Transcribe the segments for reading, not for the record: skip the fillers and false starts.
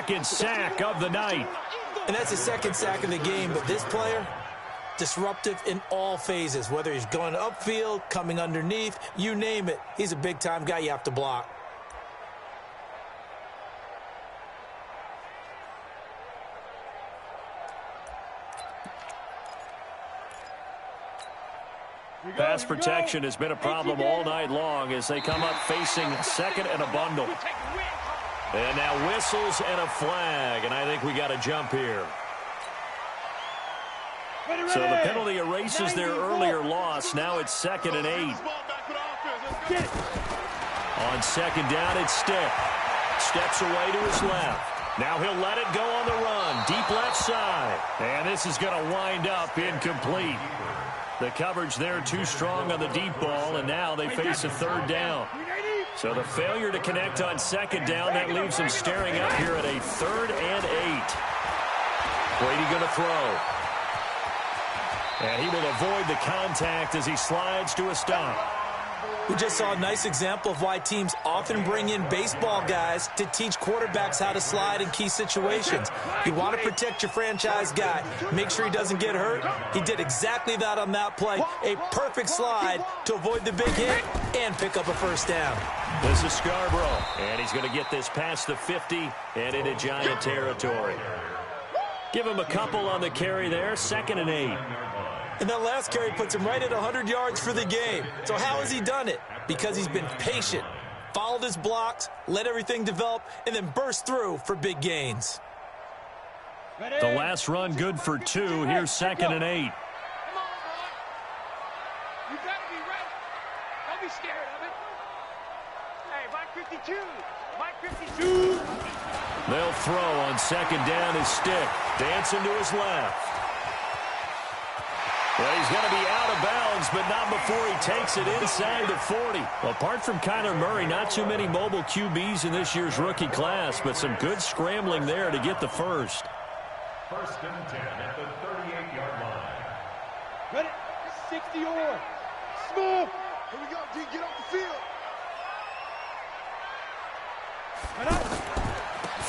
second sack of the night. And that's his second sack of the game, but this player, disruptive in all phases, whether he's going upfield, coming underneath, you name it. He's a big-time guy you have to block. Pass protection has been a problem all night long as they come up facing second and a bundle. And now whistles and a flag, and I think we got a jump here. So the penalty erases their earlier loss. Now it's 2nd and 8. On second down, it's Stick. Steps away to his left. Now he'll let it go on the run. Deep left side. And this is going to wind up incomplete. The coverage there too strong on the deep ball, and now they face a 3rd down. So the failure to connect on 2nd down, that leaves them staring up here at a 3rd and 8. Brady going to throw. And he will avoid the contact as he slides to a stop. We just saw a nice example of why teams often bring in baseball guys to teach quarterbacks how to slide in key situations. You want to protect your franchise guy. Make sure he doesn't get hurt. He did exactly that on that play. A perfect slide to avoid the big hit and pick up a 1st down. This is Scarborough, and he's going to get this past the 50 and into Giant territory. Give him a couple on the carry there, 2nd and 8. And that last carry puts him right at 100 yards for the game. So how has he done it? Because he's been patient, followed his blocks, let everything develop, and then burst through for big gains. The last run good for 2. Here's 2nd and 8. Come on, boy. You got to be ready. Don't be scared of it. Hey, Mike 52. Mike 52. They'll throw on 2nd down his Stick. Dancing to his left. Well, he's going to be out of bounds, but not before he takes it inside the 40. Apart from Kyler Murray, not too many mobile QBs in this year's rookie class, but some good scrambling there to get the first. 1st and 10 at the 38-yard line. Ready? 60 or. Smooth. Here we go, D. Get off the field. Right up.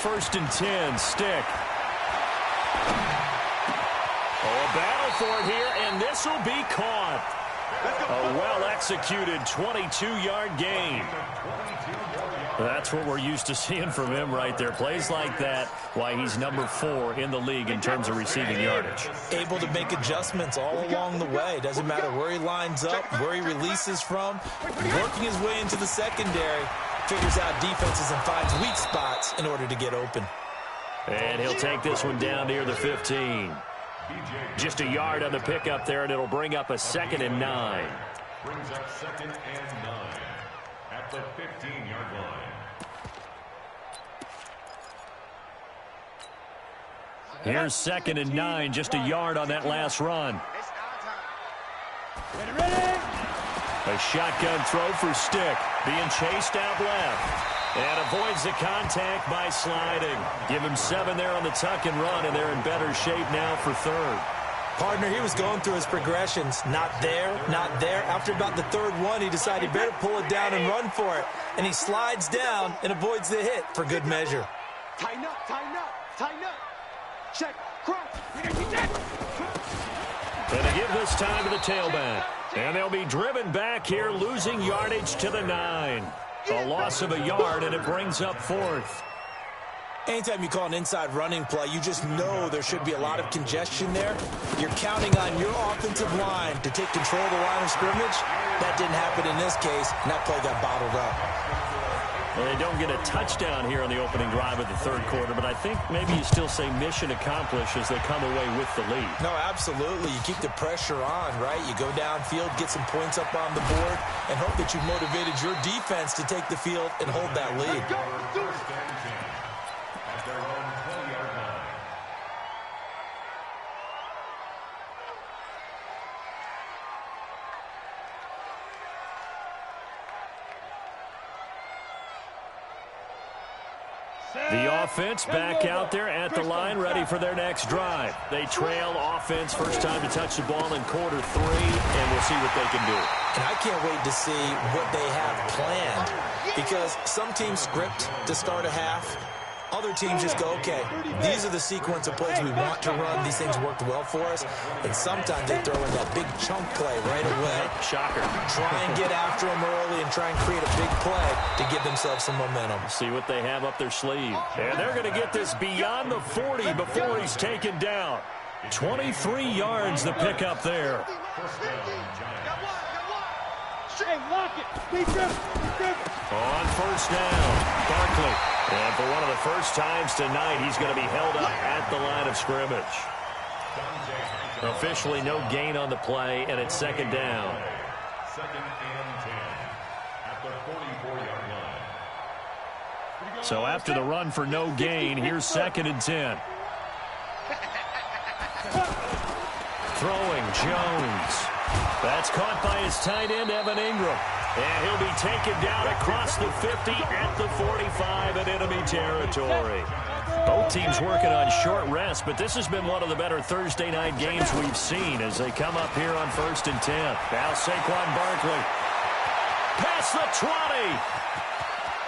1st and 10, Stick. Oh, a battle for it here, and this will be caught. A well-executed 22-yard gain. That's what we're used to seeing from him right there. Plays like that, why he's number 4 in the league in terms of receiving yardage. Able to make adjustments all along the way. Doesn't matter where he lines up, where he releases from. Working his way into the secondary, figures out defenses and finds weak spots in order to get open. And he'll take this one down near the 15. Just a yard on the pickup there, and it'll bring up a 2nd and 9. Brings up 2nd and 9 at the 15-yard line. Here's 2nd and 9, just a yard on that last run. A shotgun throw for Stick, being chased out left. And avoids the contact by sliding. Give him 7 there on the tuck and run, and they're in better shape now for 3rd. Partner, he was going through his progressions. Not there, not there. After about the 3rd one, he decided he better pull it down and run for it. And he slides down and avoids the hit for good measure. Tighten up, tighten up, tighten up. Check, cross. And they give this time to the tailback. And they'll be driven back here, losing yardage to the 9. A loss of a yard, and it brings up 4th. Anytime you call an inside running play, you just know there should be a lot of congestion there. You're counting on your offensive line to take control of the line of scrimmage. That didn't happen in this case, and that play got bottled up. Well, they don't get a touchdown here on the opening drive of the 3rd quarter, but I think maybe you still say mission accomplished as they come away with the lead. No, absolutely. You keep the pressure on, right? You go downfield, get some points up on the board, and hope that you've motivated your defense to take the field and hold that lead. At their own 20-yard line. The offense back out there at the line, ready for their next drive. They trail offense, first time to touch the ball in quarter 3, and we'll see what they can do. And I can't wait to see what they have planned, because some teams script to start a half, Other teams just go, okay, these are the sequence of plays we want to run. These things worked well for us. And sometimes they throw in that big chunk play right away. Shocker. Try and get after them early and try and create a big play to give themselves some momentum. See what they have up their sleeve. And they're going to get this beyond the 40 before he's taken down. 23 yards the pick up there. On first down, Barkley. And for one of the first times tonight, he's going to be held up at the line of scrimmage. Officially no gain on the play, and it's second down. Second and 10 at the 44-yard line. So after the run for no gain, here's second and 10. Throwing, Jones. That's caught by his tight end, Evan Ingram. And he'll be taken down across the 50 at the 45 in enemy territory. Both teams working on short rest, but this has been one of the better Thursday night games we've seen as they come up here on first and 10. Now Saquon Barkley. Past the 20.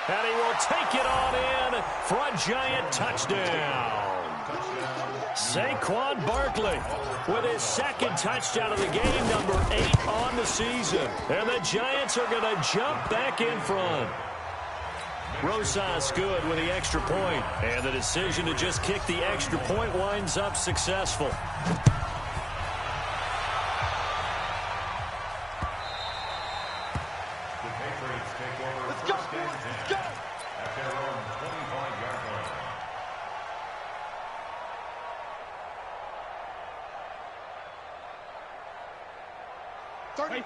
And he will take it on in for a Giant touchdown. Saquon Barkley with his second touchdown of the game, number 8 on the season. And the Giants are going to jump back in front. Rosas good with the extra point. And the decision to just kick the extra point winds up successful. The Patriots take over first and 10 at their own 25-yard line.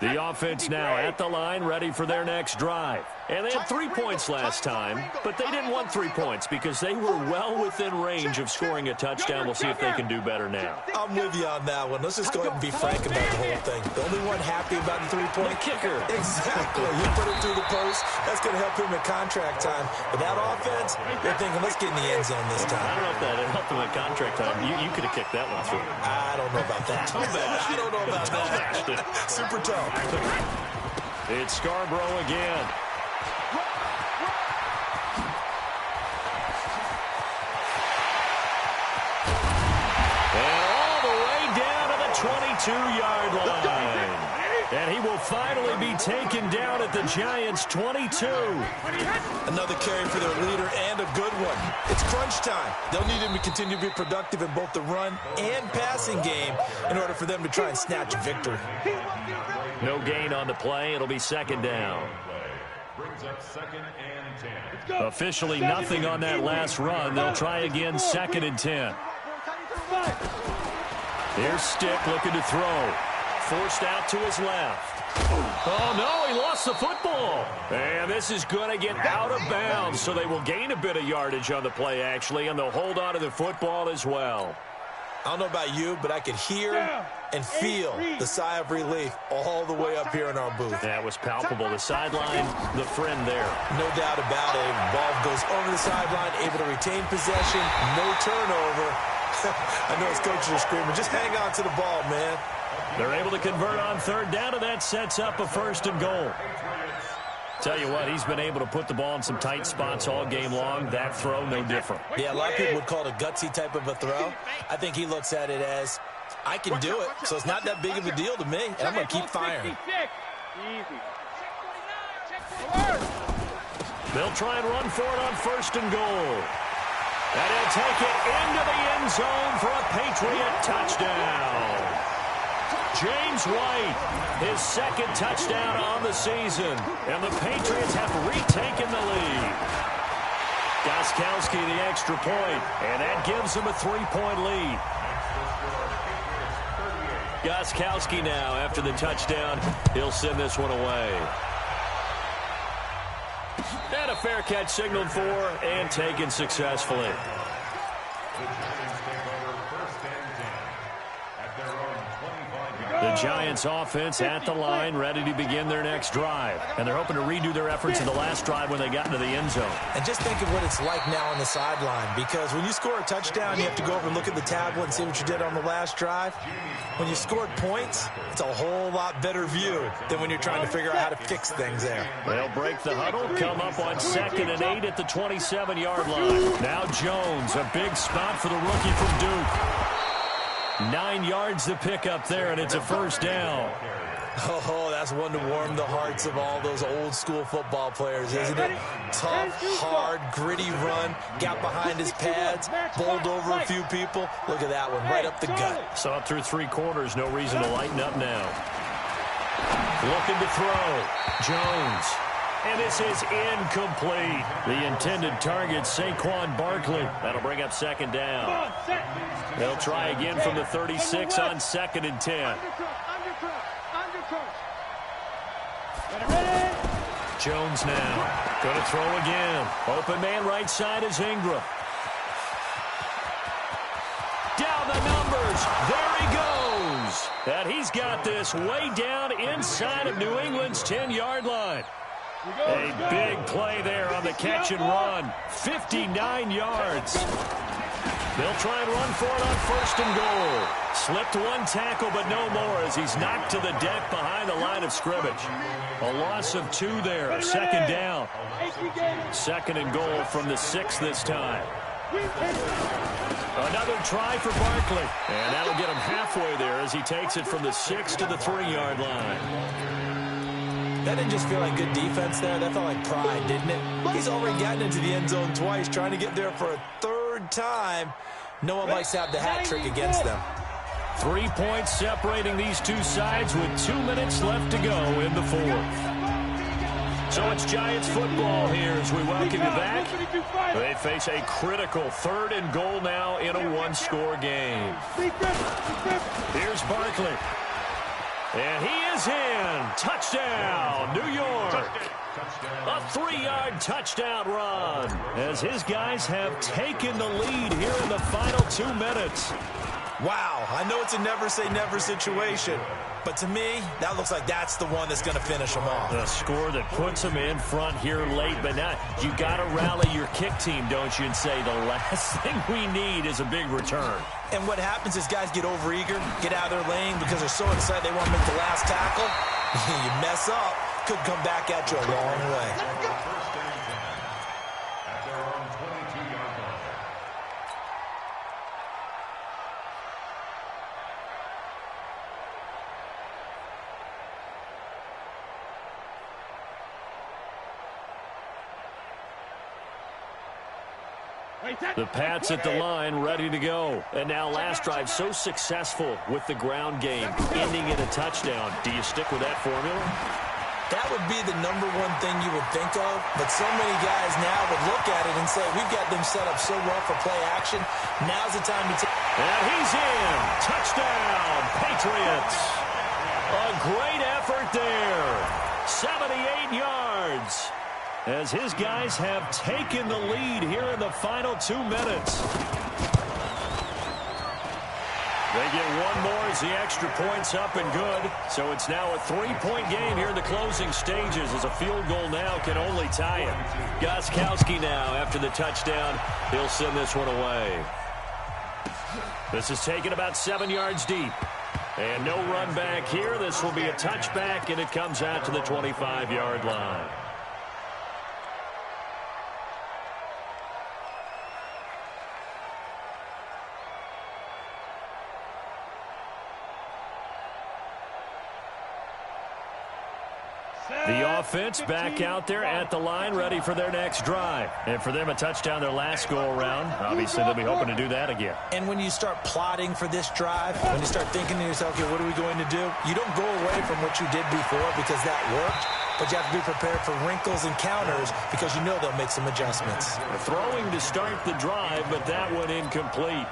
The offense now at the line, ready for their next drive. And they had 3 points last time, but they didn't want 3 points because they were well within range of scoring a touchdown. We'll see if they can do better now. I'm with you on that one. Let's just go ahead and be frank about the whole thing. The only one happy about the three-point kicker. Exactly. You put it through the post. That's going to help him at contract time. But that offense, they're thinking, let's get in the end zone this time. I don't know if that helped him at contract time. You could have kicked that one through. I don't know about that. I don't know about that. Super tough. It's Scarborough again. And all the way down to the 22-yard line. And he will finally be taken down at the Giants' 22. Another carry for their leader and a good one. It's crunch time. They'll need him to continue to be productive in both the run and passing game in order for them to try and snatch a victory. No gain on the play. It'll be second down. Brings up second and 10. Officially nothing on that last run. They'll try again second and 10. Here's Stick looking to throw. Forced out to his left. Oh, no, he lost the football. And this is going to get out of bounds, so they will gain a bit of yardage on the play, actually, and they'll hold on to the football as well. I don't know about you, but I could hear and feel the sigh of relief all the way up here in our booth. That was palpable. The sideline, the friend there. No doubt about it. Ball goes over the sideline, able to retain possession, no turnover. I know his coaches are screaming, just hang on to the ball, man. They're able to convert on third down, and that sets up a first and goal. Tell you what, he's been able to put the ball in some tight spots all game long. That throw, no different. Yeah, a lot of people would call it a gutsy type of a throw. I think he looks at it as, I can do it, so it's not that big of a deal to me, and I'm going to keep firing. They'll try and run for it on first and goal. And he'll take it into the end zone for a Patriot touchdown. James White, his second touchdown on the season. And the Patriots have retaken the lead. Gostkowski the extra point, and that gives them a 3-point lead. Gostkowski now, after the touchdown, he'll send this one away. And a fair catch signaled for and taken successfully. The Giants offense at the line, ready to begin their next drive. And they're hoping to redo their efforts in the last drive when they got into the end zone. And just think of what it's like now on the sideline, because when you score a touchdown, you have to go over and look at the tablet and see what you did on the last drive. When you scored points, it's a whole lot better view than when you're trying to figure out how to fix things there. They'll break the huddle, come up on 2nd and 8 at the 27-yard line. Now Jones, a big spot for the rookie from Duke. 9 yards to pick up there, and it's a first down. Oh, that's one to warm the hearts of all those old-school football players, isn't it? Tough, hard, gritty run, got behind his pads, bowled over a few people. Look at that one, right up the gut. Saw it through 3 quarters, no reason to lighten up now. Looking to throw. Jones. And this is incomplete. The intended target, Saquon Barkley. That'll bring up 2nd down. They'll try again from the 36 on 2nd and 10. Jones now. Going to throw again. Open man right side is Ingram. Down the numbers. There he goes. And he's got this way down inside of New England's 10-yard line. A big play there on the catch and run. 59 yards. They'll try and run for it on 1st and goal. Slipped 1 tackle, but no more as he's knocked to the deck behind the line of scrimmage. A loss of 2 there. 2nd down. 2nd and goal from the 6 this time. Another try for Barkley. And that'll get him halfway there as he takes it from the 6 to the 3-yard line. That didn't just feel like good defense there. That felt like pride, didn't it? He's already gotten into the end zone twice, trying to get there for a 3rd time. No one likes to have the hat trick against them. 3 points separating these two sides with 2 minutes left to go in the 4th. So it's Giants football here as we welcome you back. They face a critical 3rd and goal now in a 1-score game. Here's Barkley. And he is in. Touchdown, New York. A 3-yard touchdown run as his guys have taken the lead here in the final 2 minutes. Wow, I know it's a never-say-never situation, but to me, that looks like that's the one that's going to finish them off. The score that puts them in front here late, but now you got to rally your kick team, don't you, and say the last thing we need is a big return. And what happens is guys get overeager, get out of their lane because they're so excited they want to make the last tackle. You mess up, could come back at you a long way. The Pats at the line, ready to go. And now last drive so successful with the ground game, ending in a touchdown. Do you stick with that formula? That would be the #1 thing you would think of, but so many guys now would look at it and say, we've got them set up so well for play action. Now's the time to take. And he's in. Touchdown, Patriots. A great effort there. 78 yards. As his guys have taken the lead here in the final 2 minutes. They get one more as the extra point's up and good. So it's now a 3-point game here in the closing stages as a field goal now can only tie it. Gostkowski now after the touchdown. He'll send this one away. This is taken about 7 yards deep. And no run back here. This will be a touchback, and it comes out to the 25-yard line. The offense back out there at the line, ready for their next drive. And for them, a touchdown their last go-around. Obviously, they'll be hoping to do that again. And when you start plotting for this drive, when you start thinking to yourself, okay, what are we going to do? You don't go away from what you did before because that worked, but you have to be prepared for wrinkles and counters because you know they'll make some adjustments. Throwing to start the drive, but that one incomplete.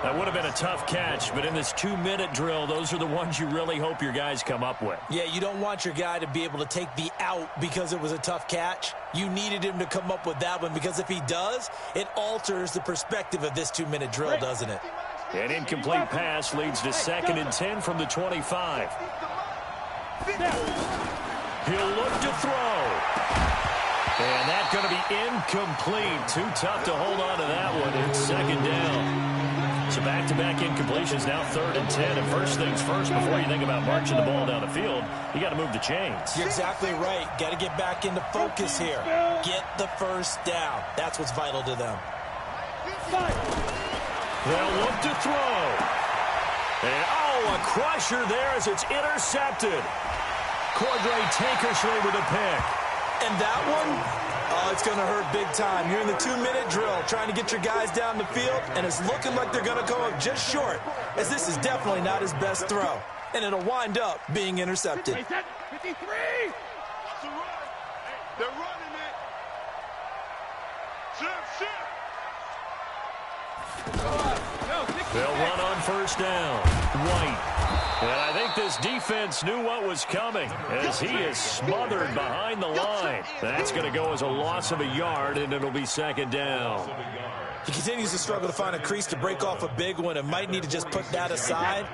That would have been a tough catch, but in this 2-minute drill, those are the ones you really hope your guys come up with. Yeah, you don't want your guy to be able to take the out because it was a tough catch. You needed him to come up with that one because if he does, it alters the perspective of this 2-minute drill, doesn't it? An incomplete pass leads to 2nd and 10 from the 25. He'll look to throw. And that's going to be incomplete. Too tough to hold on to that one. It's 2nd down. So back-to-back incompletions, now 3rd and 10. And first things first, before you think about marching the ball down the field, you got to move the chains. You're exactly right. Got to get back into focus here. Get the first down. That's what's vital to them. They'll look to throw. And, a crusher there as it's intercepted. Cordray Tankersley with a pick. And that one, it's going to hurt big time. You're in the 2-minute drill trying to get your guys down the field, and it's looking like they're going to come up just short, as this is definitely not his best throw. And it'll wind up being intercepted. 53! They're running it. Shift. They'll run on first down. White. And I think this defense knew what was coming as he is smothered behind the line. That's going to go as a loss of a yard, and it'll be 2nd down. He continues to struggle to find a crease to break off a big one and might need to just put that aside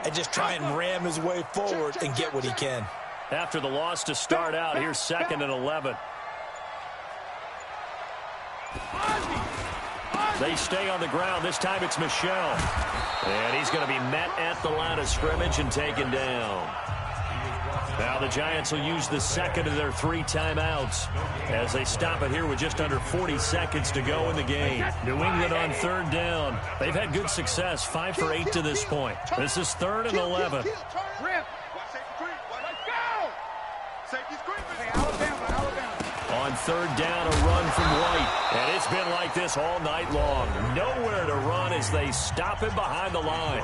and just try and ram his way forward and get what he can. After the loss to start out, here's 2nd and 11. They stay on the ground. This time it's Michel. And he's going to be met at the line of scrimmage and taken down. Now the Giants will use the 2nd of their 3 timeouts as they stop it here with just under 40 seconds to go in the game. New England on 3rd down. They've had good success, 5 for 8 to this point. This is 3rd and 11. On 3rd down, a run from White. And it's been like this all night long. Nowhere to run as they stop him behind the line.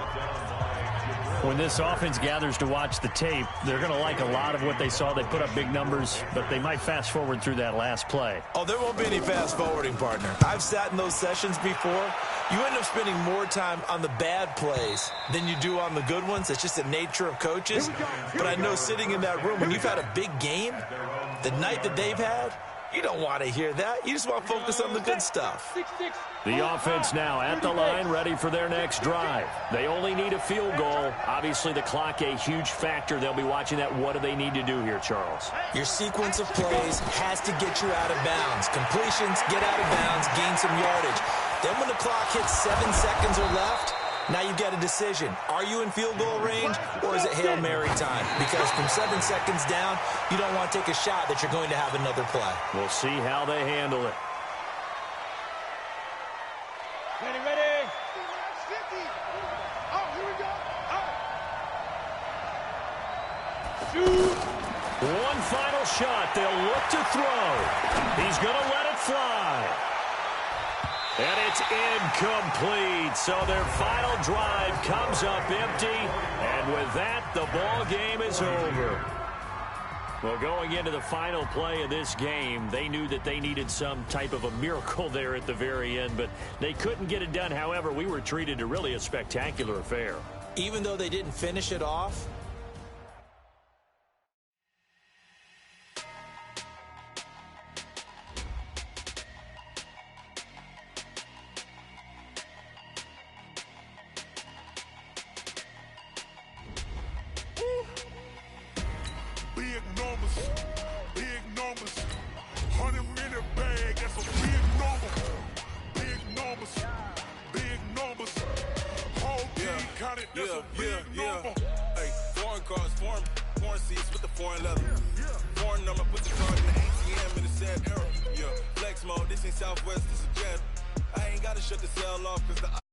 When this offense gathers to watch the tape, they're going to like a lot of what they saw. They put up big numbers, but they might fast forward through that last play. Oh, there won't be any fast forwarding, partner. I've sat in those sessions before. You end up spending more time on the bad plays than you do on the good ones. It's just the nature of coaches. But I know sitting in that room, when you've had a big game, the night that they've had, you don't want to hear that. You just want to focus on the good stuff. The offense now at the line, ready for their next drive. They only need a field goal. Obviously, the clock a huge factor. They'll be watching that. What do they need to do here, Charles? Your sequence of plays has to get you out of bounds. Completions, get out of bounds, gain some yardage. Then when the clock hits 7 seconds or left, now you've got a decision. Are you in field goal range, or is it Hail Mary time? Because from 7 seconds down, you don't want to take a shot that you're going to have another play. We'll see how they handle it. Ready. Oh, here we go. Shoot. One final shot. They'll look to throw. He's going to let it fly. And it's incomplete. So their final drive comes up empty. And with that, the ball game is over. Well, going into the final play of this game, they knew that they needed some type of a miracle there at the very end, but they couldn't get it done. However, we were treated to really a spectacular affair. Even though they didn't finish it off, big numbers, 100-minute bag, that's a big number. Big numbers, whole team counted, that's a big number. Hey, foreign cars, foreign seats with the foreign leather. Foreign number, put the card in the ATM in the sad era. Yeah, flex mode, this ain't Southwest, this is Jet. I ain't gotta shut the cell off, cause the